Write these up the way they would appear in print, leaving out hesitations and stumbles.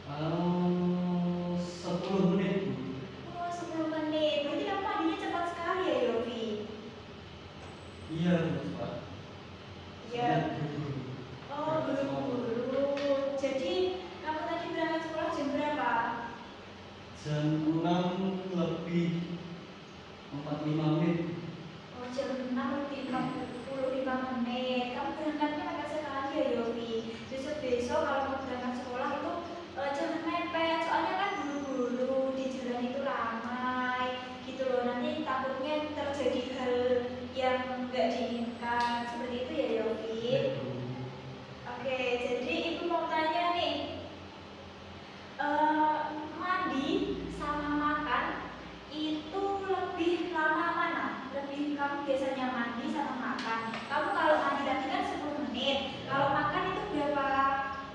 10 menit, Bu. Oh, 10 menit. Berarti kamu mandinya cepat sekali ya, Yofi? Iya, Bu, Pak. Iya. Buru-buru. Oh, buru-buru. Jadi, kamu tadi berangkat sekolah jam berapa? Jam 6 lebih 45 menit. Oh, jam 6 lebih 45 menit. Kamu berangkatnya agak sekali ya, Yofi. Besok-besok kalau mau berangkat sekolah itu jangan mepet. Soalnya kan buru-buru, di jalan itu ramai gitu loh. Nanti takutnya terjadi hal yang nggak diinginkan. Seperti itu ya, Yofi. Oke, jadi ibu mau tanya nih, mandi sama makan itu lebih lama mana? Kamu biasanya mandi sama makan. Kamu kalau mandi tadi kan 10 menit. Kalau makan itu berapa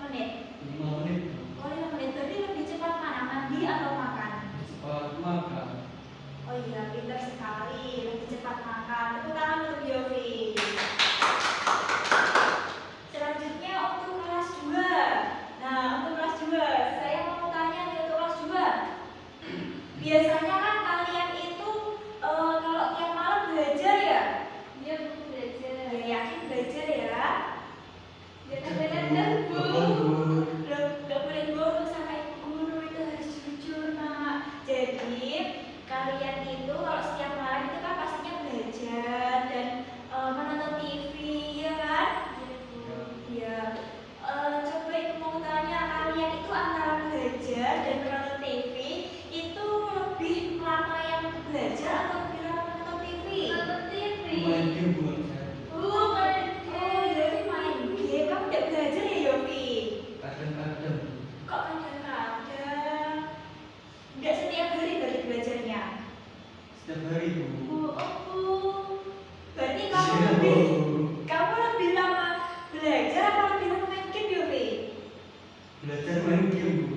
menit? 5 menit. Oh, 5 menit. Berarti lebih cepat mana? Mandi atau makan? Cepat makan. Oh iya, pintar sekali. Lebih cepat makan. Tepuk tangan untuk Yofi. Selanjutnya untuk kelas 2. Nah, untuk kelas 2, saya mau tanya nih untuk kelas 2. Biasanya kan kalian itu kalau tiap malam belajar ya? Iya, Bu, belajar. Ya, yakin belajar ya? Benar-benar, Bu. Gak boleh bohong sama ibu guru, itu harus jujur, Nak. Jadi, kalian itu kalau setiap malam itu kan pastinya belajar dan menonton TV, ya kan? Iya. Coba ibu mau tanya, kalian itu antara belajar dan menonton TV itu lebih lama yang belajar atau lebih lama menonton TV? Nonton TV. Main game buat saya. Oh, Yofi main game. Kamu udah belajar ya, Yofi? Kadang-kadang. Kok kadang-kadang? Nggak setiap hari berarti belajarnya? Setiap hari, Bu. Berarti Iya, Bu. kamu lebih lama belajar atau lebih lama main game, Yofi? Belajar main game, Bu.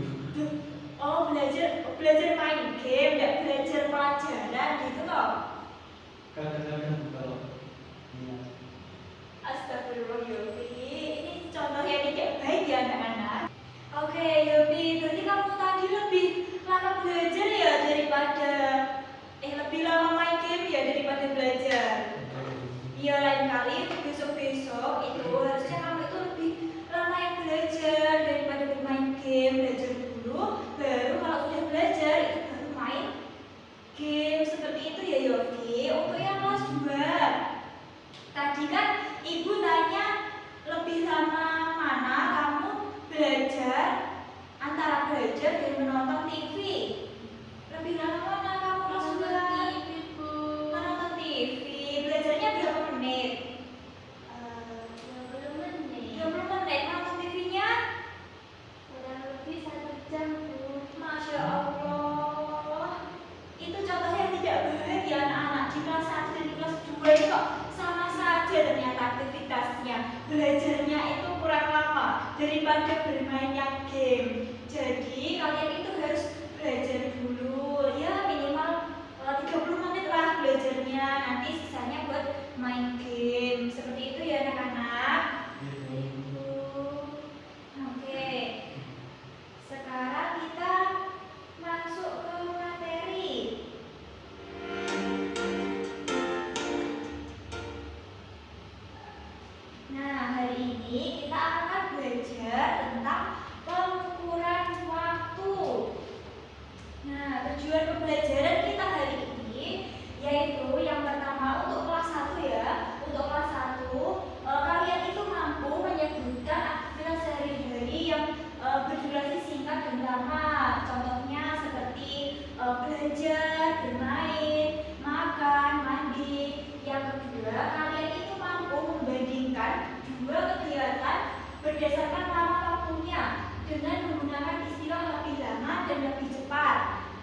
Oh, belajar main game, nggak belajar pelajaran gitu loh. Kadang-kadang, Bu, kalau iya. Astagfirullah, Yofi. Ini contoh yang tidak baik ya, anak-anak. Oke, Yofi, berarti kamu tadi lebih lama belajar ya daripada lebih lama main game ya daripada belajar. Iya, lain kali besok-besok itu harusnya kamu itu lebih lama yang belajar daripada bermain game. Belajar dulu, baru kalau sudah belajar itu baru main game. Seperti itu ya, Yofi. Untuk yang kelas 2, tadi kan ibu nanya lebih lama mana kamu belajar, antara belajar dan menonton TV. Lebih lama mana kamu kelas 2? TV, Bu. Menonton TV. Belajarnya berapa menit? 20 menit. 20 menit. Menonton TV-nya? Kurang lebih 1 jam, Bu. Masya Allah. Itu contohnya yang tidak baik ya, anak-anak. Di kelas 1 dan di kelas 2 itu kok sama saja ternyata aktivitasnya. Belajarnya itu kurang lama daripada bermainnya game. Jadi kalian itu harus belajar dulu ya, minimal 30 menit lah belajarnya. Nanti sisanya buat main game. Seperti itu ya, anak-anak. Oke. Sekarang kita masuk ke materi. Nah, hari ini kita akan belajar tentang pengukuran waktu. Nah, tujuan pembelajaran kita hari ini yaitu yang pertama untuk kelas 1 ya. Untuk kelas 1, kalian itu mampu menyebutkan aktivitas sehari-hari yang berdurasi singkat dan lama. Contohnya seperti belajar, bermain, makan, mandi. Yang kedua, kalian itu mampu membandingkan dua kegiatan berdasarkan lama waktunya dengan menggunakan istilah lebih lama dan lebih cepat.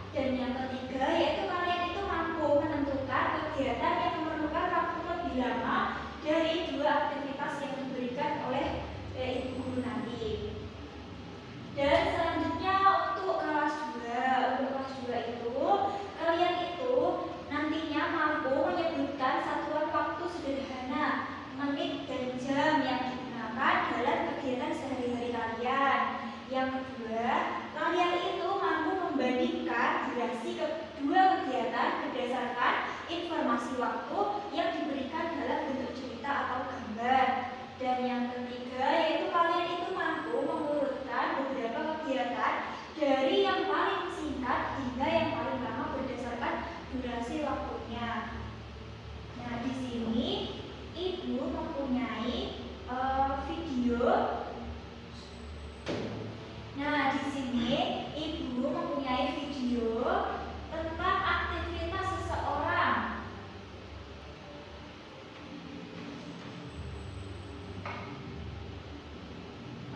Dan yang ketiga, yaitu kalian itu mampu menentukan kegiatan yang memerlukan waktu lebih lama dari dua aktivitas yang diberikan oleh ibu guru nanti. Dan selanjutnya untuk kelas 2. Untuk kelas 2 itu kalian itu nantinya mampu menyebutkan satuan waktu sederhana, menit dan jam yang digunakan dalam kegiatan sehari-hari kalian. Yang kedua, dari yang paling singkat hingga yang paling lama berdasarkan durasi waktunya. Nah, di sini Ibu mempunyai video. Nah, di sini Ibu mempunyai video tentang aktivitas seseorang.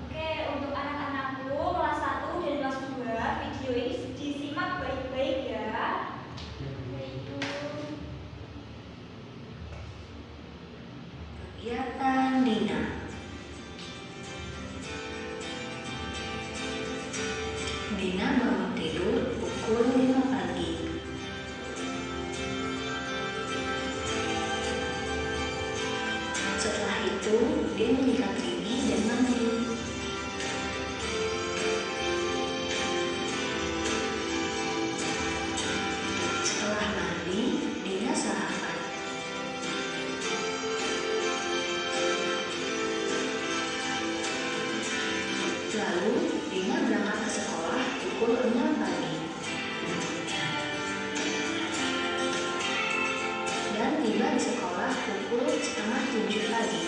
Oke, untuk anak-anakku kelas 1 dan kelas 2, video ini disimak baik-baik ya. Kegiatan Dina. Dina bangun tidur pukul 5 pagi. Setelah itu, dia menyikat gigi dan mandi. Setelah mandi, Dina sarapan. Lalu, Dina berangkat ke sekolah pukul 6 pagi. Dan tiba di sekolah pukul setengah 7 pagi.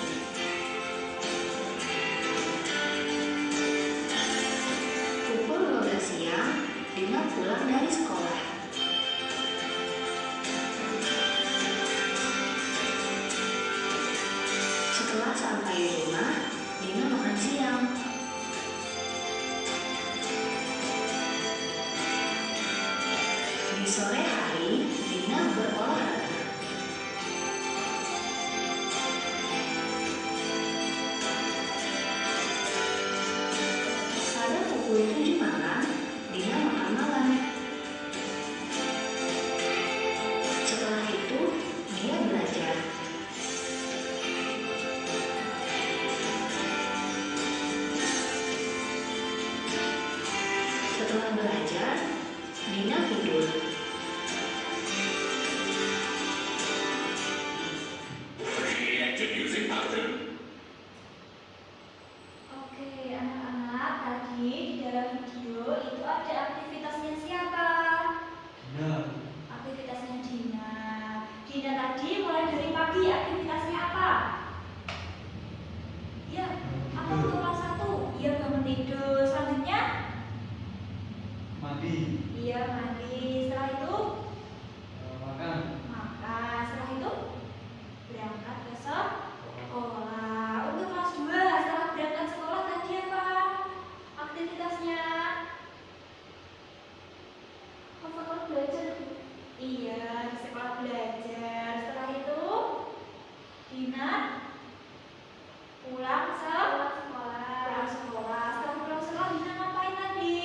Pukul 12 siang, Dina pulang dari sekolah. Setelah sampai di rumah, Dina makan siang. Di sore hari, Dina berolahraga. Pada pukul 7 malam, Dina makan malam. Setelah itu, dia belajar. Setelah belajar, Dina tidur. Oke, anak-anak, tadi di dalam video itu ada aktivitasnya siapa? Nah, Aktivitasnya Dina. Dina tadi mulai dari pagi aktivitasnya apa? Ya, apa untuk kelas 1? Iya, bangun tidur. Selanjutnya? mandi, Iya, mandi. Setelah itu? makan, Makan. Setelah itu? Berangkat ke sekolah. sekolah, Untuk kelas 2, setelah berangkat sekolah tadi apa aktivitasnya? Sekolah belajar, Bu. Iya, di sekolah belajar. Setelah itu, Dina pulang sekolah. Pulang sekolah. Setelah pulang sekolah, Dina ngapain tadi?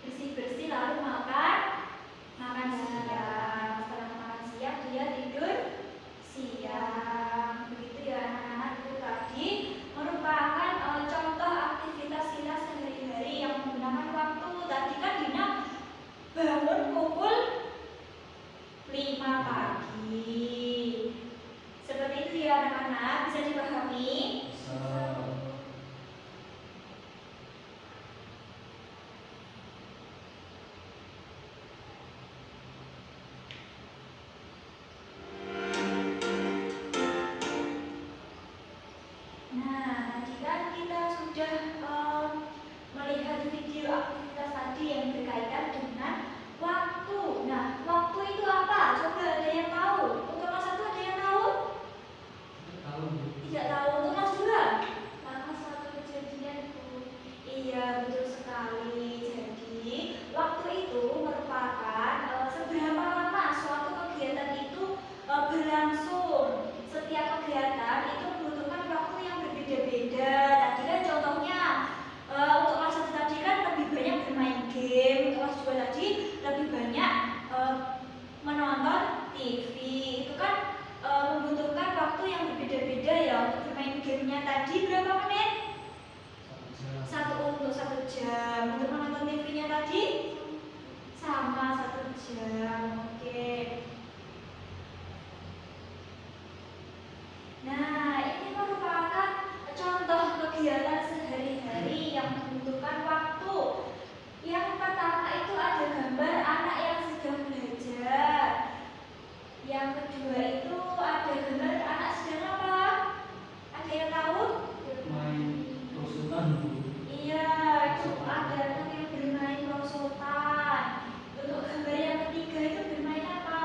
Bersih-bersih lalu makan siang. Setelah makan siang, dia tidur siang. Begitu ya anak-anak, itu tadi merupakan contoh aktivitas kita sehari-hari yang menggunakan waktu. Tadi kan Dina bangun pukul 5 pagi. Seperti itu ya anak-anak, bisa dipahami? bisa. Nah, tadi kan kita sudah melihat video aktivitas tadi yang berkaitan dengan waktu. Nah, waktu itu apa? Coba ada yang tahu? Untuk kelas 1 ada yang tahu? Kita tahu, Bu. Tidak tahu. Untuk kelas 2? Salah satu kejadian, Bu. Iya, betul sekali. Jadi, waktu itu merupakan seberapa lama suatu kegiatan itu berlangsung. Setiap kegiatan itu membutuhkan waktu yang berbeda-beda. Tadi kan contohnya untuk kelas 1 tadi kan lebih banyak bermain game. Untuk kelas 2 tadi lebih banyak menonton TV. Itu kan membutuhkan waktu yang berbeda-beda ya. Untuk bermain gamenya tadi berapa menit? 1 jam. Untuk 1 jam. Untuk menonton TV-nya tadi sama 1 jam. Oke. Nah, ini merupakan contoh kegiatan sehari-hari Prosotan, Bu. Iya, itu ada tuh yang bermain prosotan. Untuk gambar yang ketiga itu bermain apa?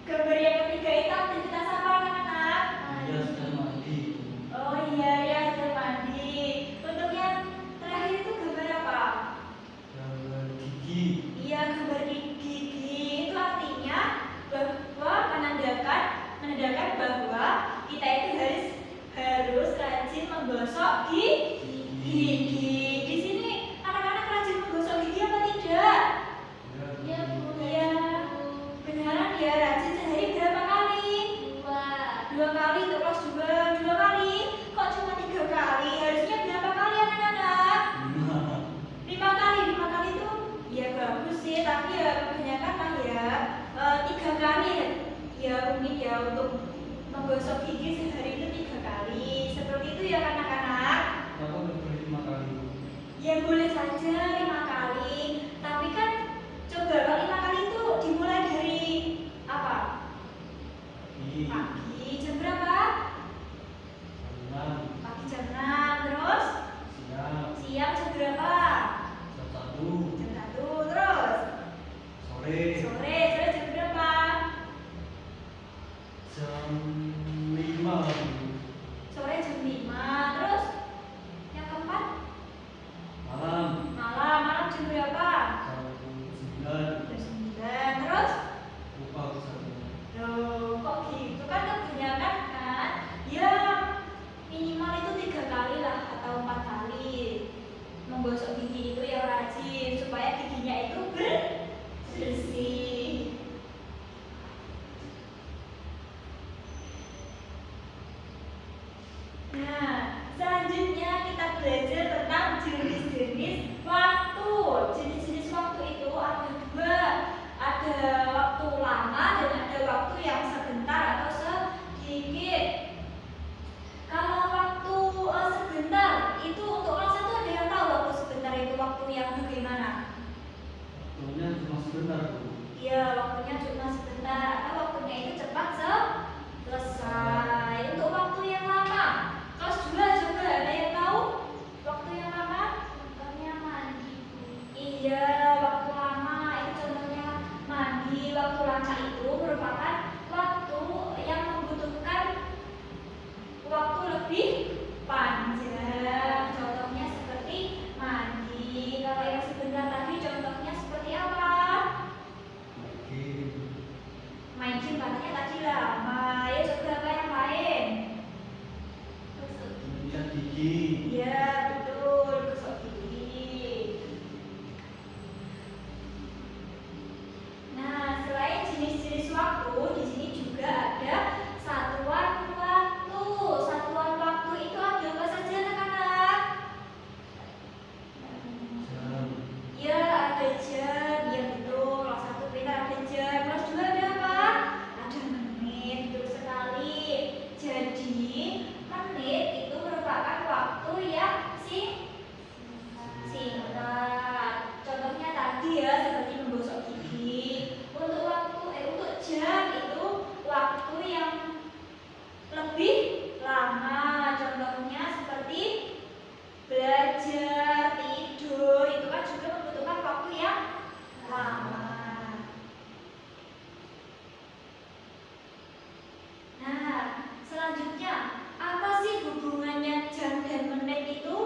Gambar yang ketiga itu aktivitas apa anak-anak? Iya, sedang mandi. Oh iya, ya sudah mandi. Untuk yang terakhir itu gambar apa? Gambar gigi. Iya, gambar gigi. Itu artinya bahwa menandakan bahwa kita itu harus rajin menggosok gigi. Di sini anak-anak rajin menggosok gigi apa tidak? Iya, Bu. Iya. Beneran ya, rajin sehari berapa kali? 2 kali untuk kelas 2 kali. Kok cuma 3 kali? Harusnya berapa kali anak-anak? 5 kali. 5 kali itu ya bagus sih, tapi ya kebanyakan lah ya 3 kali ya mungkin ya untuk menggosok gigi sehari itu 3 kali. Seperti itu ya anak-anak. Kenapa nggak boleh 5 kali, Bu? Ya boleh saja 5 kali, tapi kan coba kalau 5 kali itu dimulai dari apa? Pagi, Pagi jam berapa? jam 6, Pagi jam 6, terus siang, siang jam berapa? jam 1, Jam 1, terus sore, sore jam berapa? jam 5, Bu. Sore jam 5, terus yang keempat Malam, malam jam berapa? jam 9, Jam 9, terus lupa misalnya. loh kok gitu kan kebanyakan kan? Ya minimal itu 3 kali lah atau 4 kali menggosok gigi itu yang rajin supaya giginya itu bersih. Nah, selanjutnya kita belajar tentang jenis-jenis waktu. Jenis-jenis waktu itu ada 2. Ada waktu lama dan ada waktu yang sebentar atau sedikit. Kalau waktu sebentar itu untuk kelas 1 ada yang tahu waktu sebentar itu waktu yang bagaimana? Waktunya cuma sebentar, Bu. Iya, waktunya cuma sebentar atau waktunya itu cepat selesai. Untuk waktu yang lama, kelas 2 coba ada yang tahu waktu yang lama? Contohnya mandi, Bu. Iya, waktu lama itu contohnya mandi. Waktu lama itu merupakan waktu yang membutuhkan waktu lebih panjang. Contohnya seperti mandi. Kalau yang sebentar tadi contohnya seperti apa? Lagi, Main game katanya tadi lama. Ya coba apa yang lain? Gosok kemudian gigi, Iya betul, gosok gigi. Nah, selain jenis-jenis waktu, di sini juga ada satuan waktu. Satuan waktu itu ada apa saja anak-anak? jam, Ya ada jam, ya betul. Kelas 1 kita ada jam. Kelas 2 ada apa? Ada menit, betul sekali. Jadi menit itu merupakan waktu yang singkat. Contohnya tadi ya seperti menggosok gigi. Untuk jam itu waktu yang lebih lama. Contohnya seperti belajar, tidur, itu kan juga membutuhkan waktu yang lama. Nah, selanjutnya apa sih hubungannya jam dan menit itu?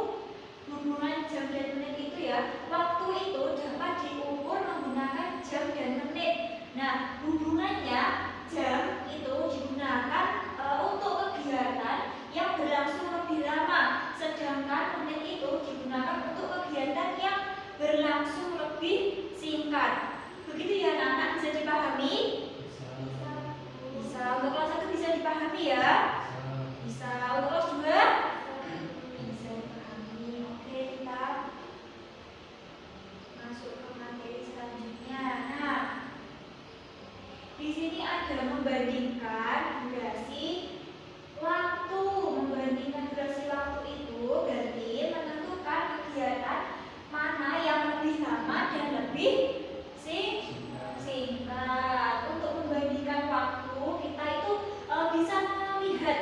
Hubungan jam dan menit itu ya, waktu itu dapat diukur menggunakan jam dan menit. Nah, hubungannya jam itu digunakan untuk kegiatan yang berlangsung lebih lama, sedangkan menit itu digunakan untuk kegiatan yang berlangsung lebih singkat. Begitu ya anak-anak, bisa dipahami? bisa, Bisa. Untuk kelas 1 bisa dipahami ya? Bisa. Untuk kelas 2? Bisa dipahami. Oke, kita masuk ke materi selanjutnya. Nah, di sini ada membandingkan durasi waktu. Membandingkan durasi waktu itu berarti menentukan kegiatan mana yang lebih lama dan lebih singkat. Untuk membandingkan waktu, kita itu bisa melihat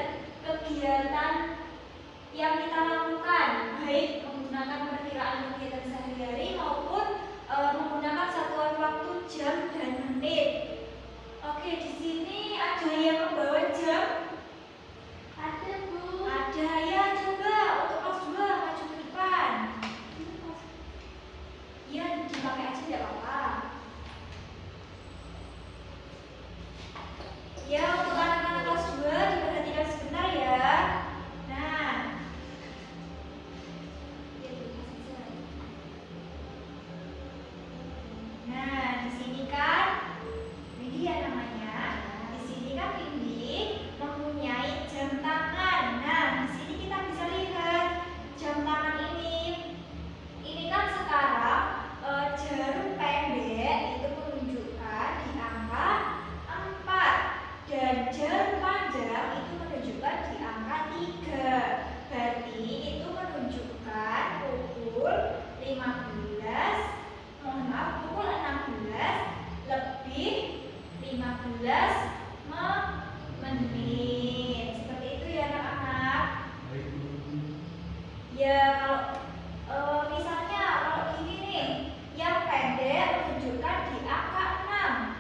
kalau misalnya kalau gini nih, yang pendek menunjukkan di angka 6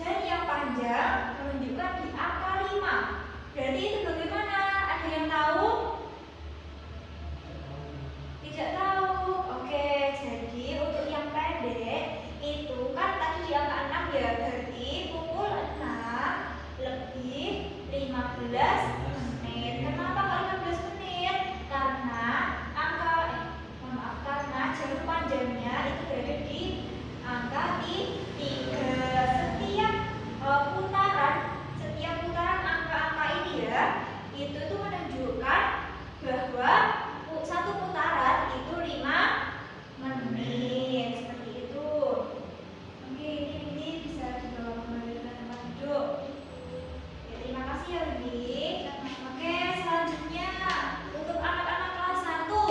dan yang panjang menunjukkan di angka 5. Berarti itu bagaimana? Ada yang tahu? Tidak tahu. Oke, jadi untuk yang pendek itu kan tadi di angka 6 ya, berarti pukul 6 lebih 15 menit. Kenapa kok 15 menit? Karena karena jalur panjangnya itu berada di angka 3. Setiap putaran angka-angka ini ya, itu tuh menunjukkan bahwa satu putaran itu 5 menit. Seperti itu. Oke, ini bisa dibawa kembali ke tempat duduk. Ya, terima kasih ya, Windy. Oke, selanjutnya untuk anak-anak kelas 1.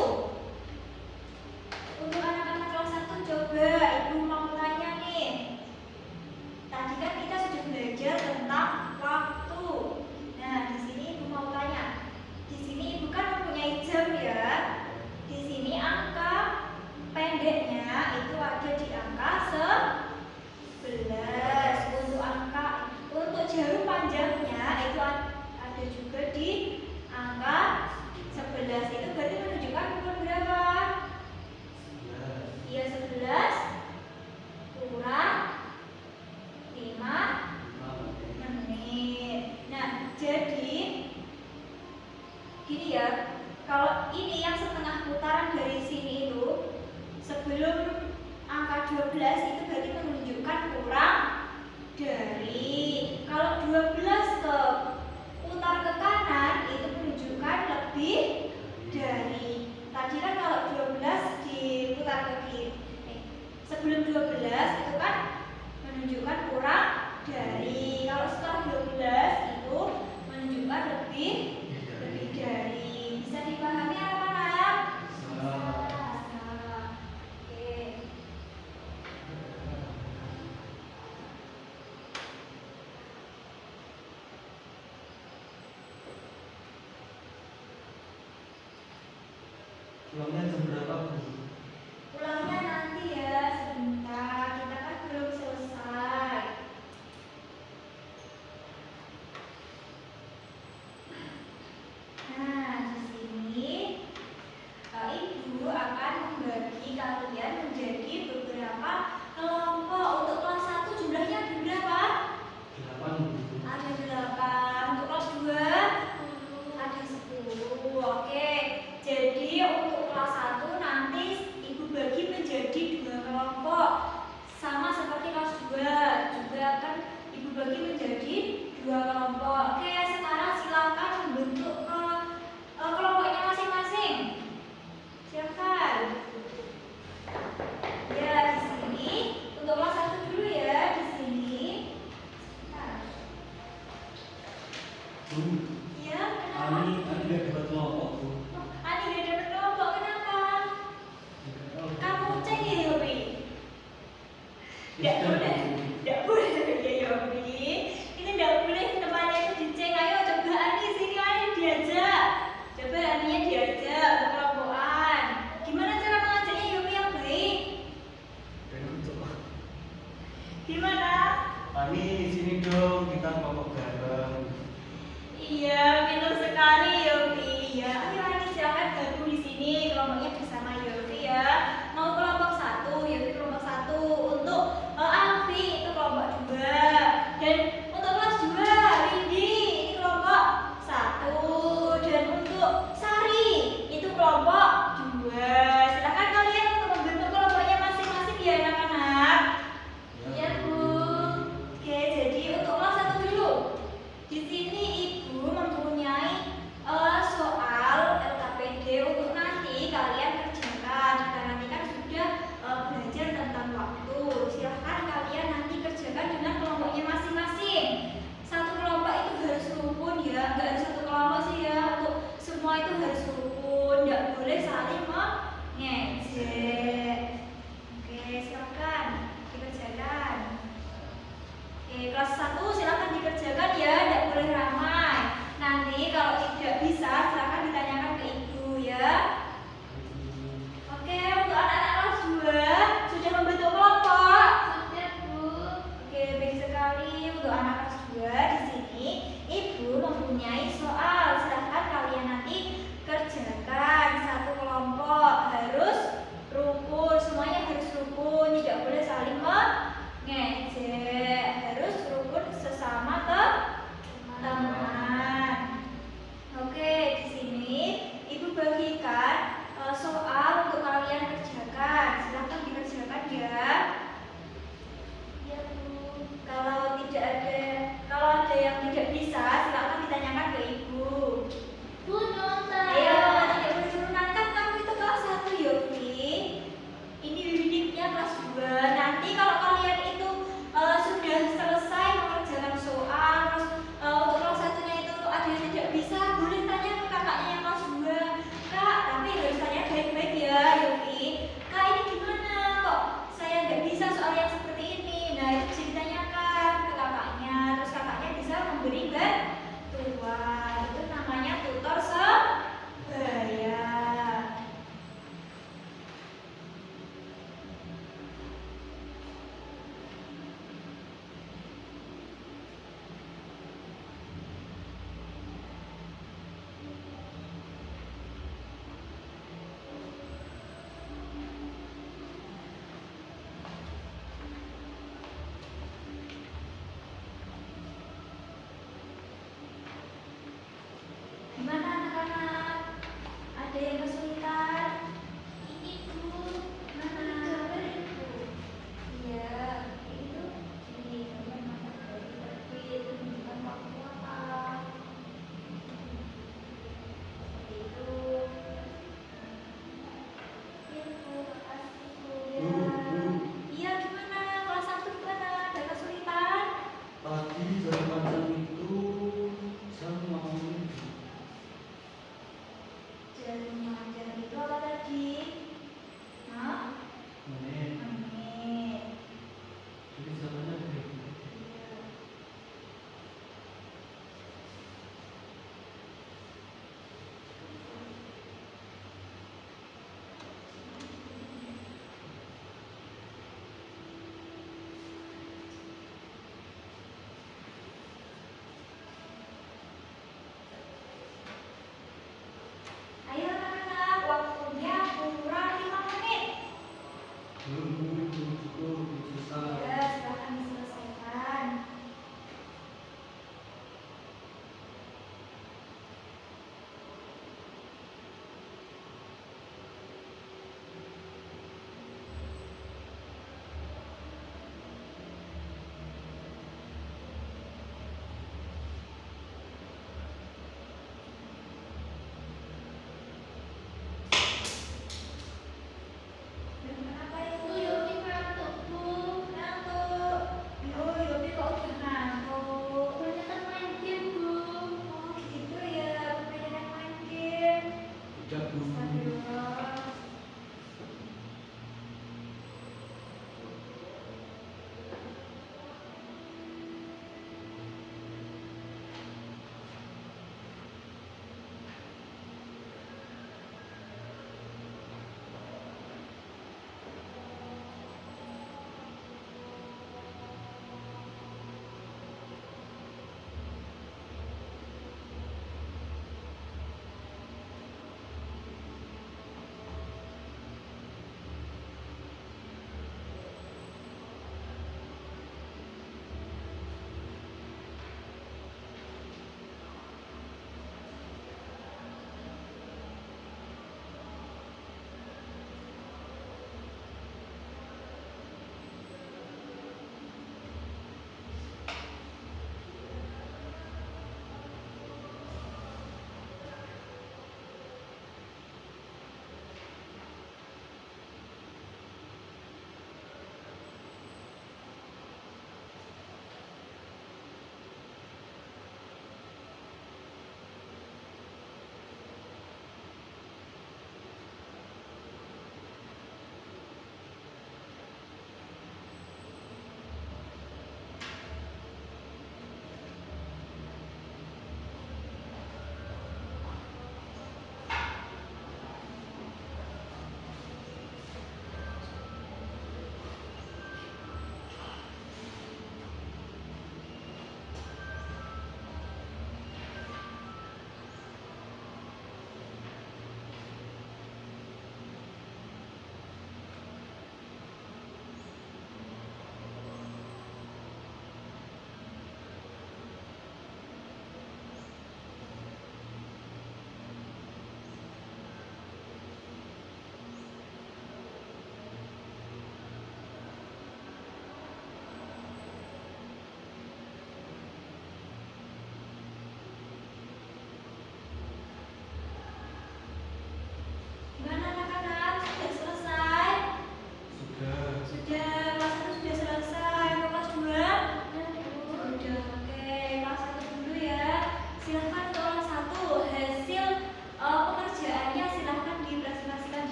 Untuk anak-anak kelas 1 coba Ibu mau tanya nih. Tadi kan kita sudah belajar tentang waktu. Nah, di sini Ibu mau tanya. Di sini Ibu kan mempunyai jam ya. Di sini angka pendeknya itu ada di angka 11. Untuk jarum panjangnya itu ada juga di angka 11. Itu berarti menunjukkan pukul berapa? Iya, 11 kurang 5 menit. Nah, jadi gini ya, kalau ini yang setengah putaran dari sini itu sebelum angka 12 itu berarti menunjukkan kurang dari. Kalau 12 ke putar ke kanan itu menunjukkan lebih dari. Tadi kan kalau 12 diputar ke kiri. Sebelum 12 itu kan menunjukkan kurang dari. Kalau setelah 12 itu menunjukkan lebih dari. Bisa dipahami anak-anak? Oke. Pulangnya jam berapa, Bu? Pulangnya nanti ya, sebentar. Kita kan belum selesai. Nah, di sini Ibu akan membagi kalian menjadi beberapa kelompok. Untuk kelas 1 jumlahnya ada berapa? 8, Bu. Ada 8. Untuk kelas 2 ada 10. Oke. Jadi untuk kelas 1 nanti Ibu bagi menjadi 2 kelompok. Sama seperti kelas 2 juga akan Ibu bagi menjadi 2 kelompok. Oke, sekarang silakan membentuk kelompoknya masing-masing. Silakan. Ya, di sini untuk kelas 1 dulu ya, di sini. Nah. Bu, Ya, kenapa? Ani gak dapat kelompok, Bu. Ani gak dapat kelompok, kenapa? Kamu cek ya, Yopi? Tidak boleh ya, Yopi. Ini tidak boleh temannya itu dicek. Ayo coba Ani sini, Ani diajak. Coba Aninya diajak ke kelompokan. Gimana cara mengajaknya, Yopi, yang baik? Gimana? Ani sini dong, kita kelompok bareng. Iya, pintar sekali Yopi. Ya, ayo Ani silakan gabung di sini kelompoknya bersama Yopi ya. Mau kelompok 1, Yopi kelompok 1. Untuk Alfi itu kelompok 2. Dan untuk kelas 2, Windy ini kelompok 1. Dan untuk Sari itu kelompok 2. Silakan kalian untuk membentuk kelompoknya masing-masing ya anak-anak. Iya, Bu. Oke, jadi untuk kelas 1 dulu. Di sini Ibu mempunyai soal LKPD untuk nanti kalian kerjakan. Kita nanti kan sudah belajar tentang waktu. Silahkan kalian nanti kerjakan dengan kelompoknya masing-masing. Satu kelompok itu harus rukun ya, nggak harus satu kelompok sih ya. Untuk semua itu harus rukun, nggak boleh saling mengejek. Oke, silahkan dikerjakan. Oke, kelas 1 silakan dikerjakan ya, tidak boleh ramai. Nanti kalau tidak bisa silakan ditanyakan ke Ibu ya.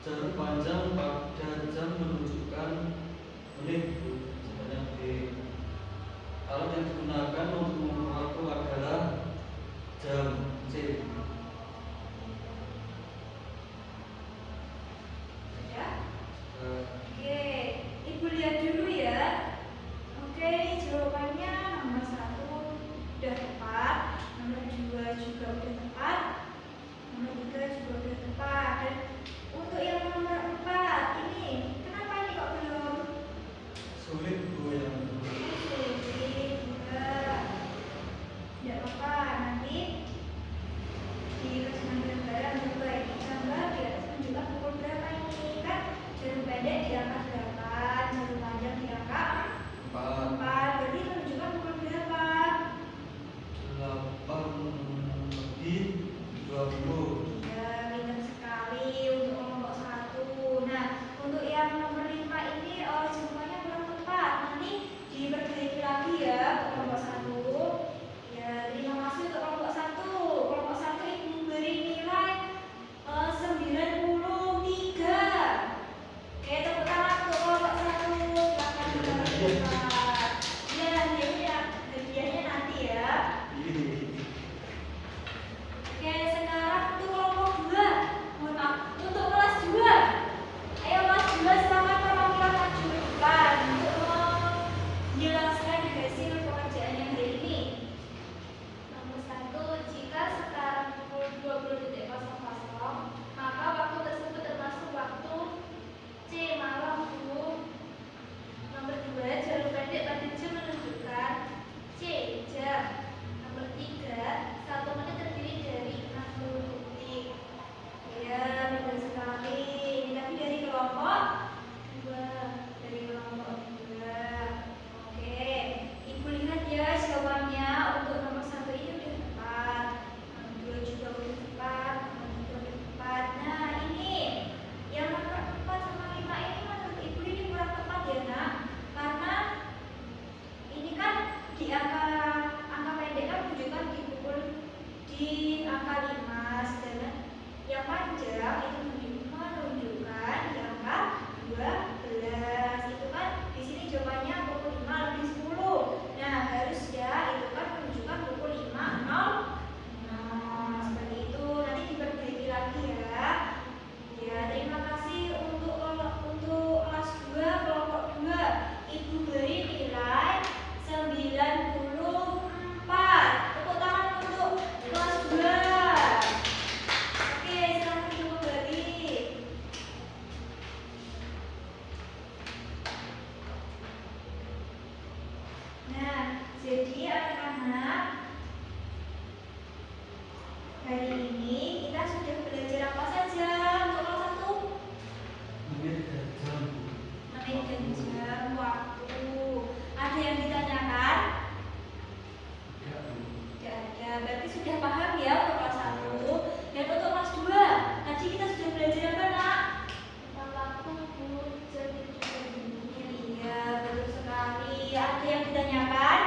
Jarak panjang pada jam menunjukkan menit Bu. Sebanyak B. Alat yang digunakan untuk mengukur waktu adalah jam. C. Ya. Oke, Ibu lihat dulu ya. Oke, jawabannya nomor 1 udah tepat, nomor 2 juga udah tepat, nomor 3 juga udah tepat. Dan untuk yang nomor 4 ini, kenapa ini kok belum? Sulit Bu yang itu. Sulit juga. Tidak apa-apa, nanti di resiman gambaran juga ini gambar di atas menunjukkan pukul berapa ini kan? Jarum pendek di angka 8, jarum panjang di angka 4. 4. Berarti menunjukkan pukul berapa? 8:20. Ya, pintar sekali untuk kelompok 1. Nah, untuk yang nomor 5 ini semuanya kurang tepat. Nanti diperbaiki lagi ya untuk kelompok 1. Ya, terima kasih untuk kelompok 1. Kelompok 1 Ibu memberi nilai 93. Oke, tepuk tangan untuk kelompok 1. Silakan dilanjutkan. Ya, hadiahnya nanti ya. Oke, sekarang untuk kelompok 2. Mohon maaf, untuk kelas 2. Ayo kelas 2 silakan perwakilan maju ke depan untuk menjelaskan hasil pekerjaannya hari ini. Nomor 1, jika sekarang pukul 20.00, maka waktu tersebut termasuk waktu C. Malam Bu. Nomor 2, jarum pendek pada jam menunjukkan C. Jam. Nomor 3, 1 menit terdiri dari 60 detik. Ya, benar sekali. Ini tapi dari kelompok 2. Dari kelompok 2. Oke, Ibu lihat ya jawabannya. Untuk nomor 1 ini udah tepat, nomor 2 juga udah tepat, nomor 3 udah tepat. Nah, ini yang nomor 4 sama 5 ini menurut Ibu ini kurang tepat ya nak, karena ini kan di angka pendek kan menunjukkan di angka 5, sedangkan yang panjang itu menunjukkan di angka 12. Itu kan di sini jawabannya pukul 5 lebih 10. Nah, harusnya itu kan menunjukkan pukul 5.00. Seperti itu. Nanti diperbaiki lagi ya. Ya, terima kasih untuk kelas 2 kelompok 2. Ibu beri nilai 94. Tepuk tangan untuk kelas 2. Oke, silakan Ibu kembali. Nah, jadi anak-anak, hari ini kita sudah belajar apa saja untuk kelas 1? Menit dan jam Bu. Menit dan jam waktu. Ada yang ditanyakan? Ya Bu. Tidak ada. Berarti sudah paham ya untuk kelas 1. Dan untuk kelas 2, tadi kita sudah belajar apa nak? Tentang waktu Bu. Jadi juga Iya, betul sekali. Ada yang ditanyakan?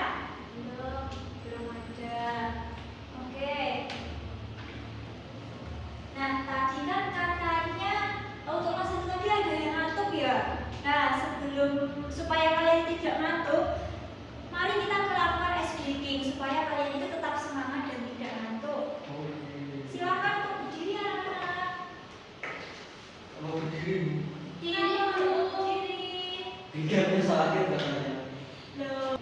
belum. Belum ada. Oke. Nah, tadi kan katanya untuk kelas 1 tadi ada yang ngantuk ya. Nah, supaya kalian tidak ngantuk, mari kita melakukan ice breaking supaya kalian itu tetap semangat dan tidak ngantuk. Oke. Silakan untuk berdiri anak-anak. Kalau berdiri Silakan untuk berdiri. pinggangnya sakit katanya. Loh.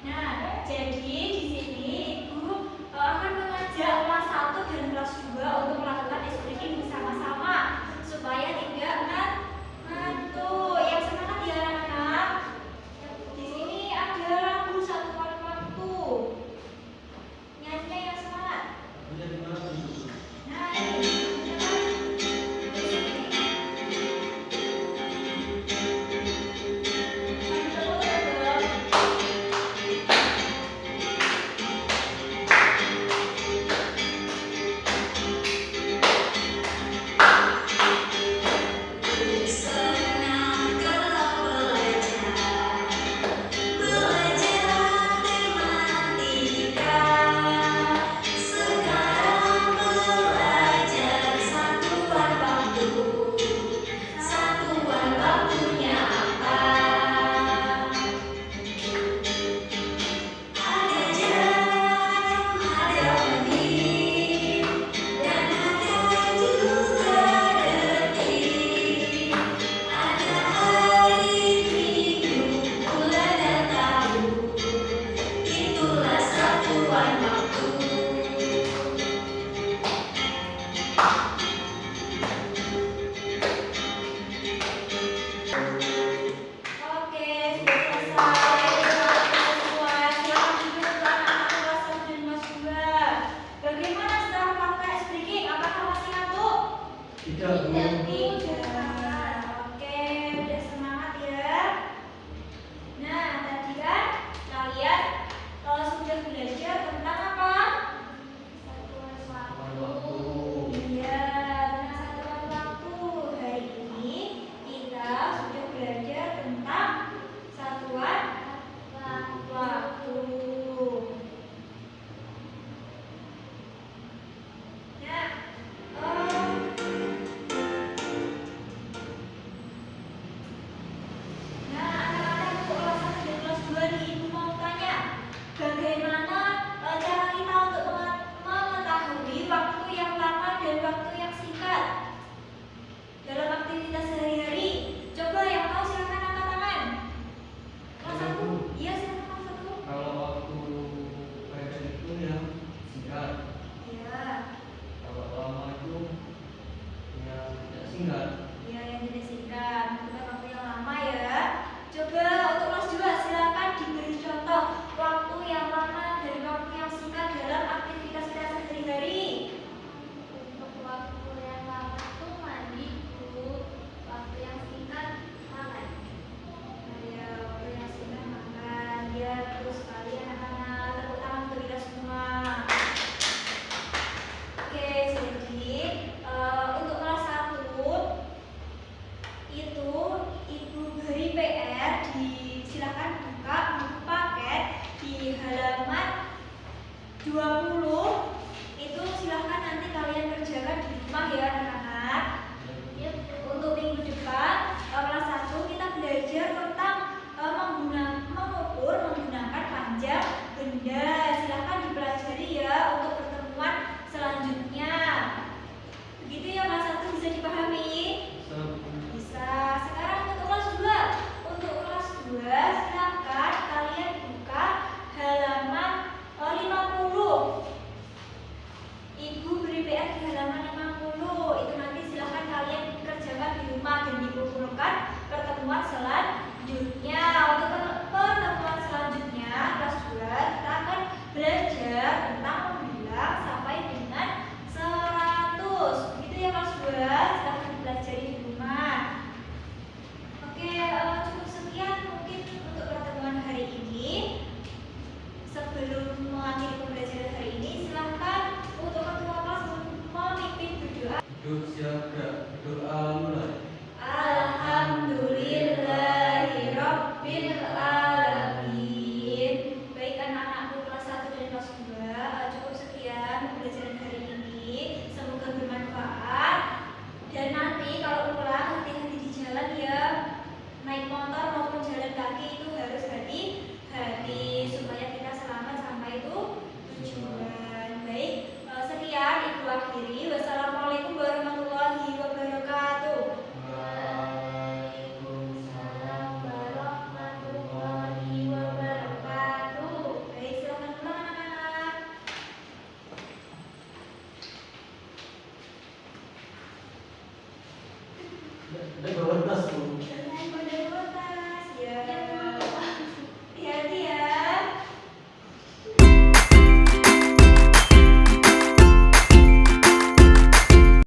Nah, jadi di sini Ibu akan mengajak kelas 1 dan kelas 2 untuk melakukan ice breaking bersama-sama supaya tidak ngantuk. Yang semangat ya anak-anak. Di sini ada lagu satu kali waktu. Nyanyinya yang semangat. Punya di mana Bu? Nah, ini. Sambil tepuk-tepuk. 20 itu silahkan nanti kalian kerjakan di rumah ya.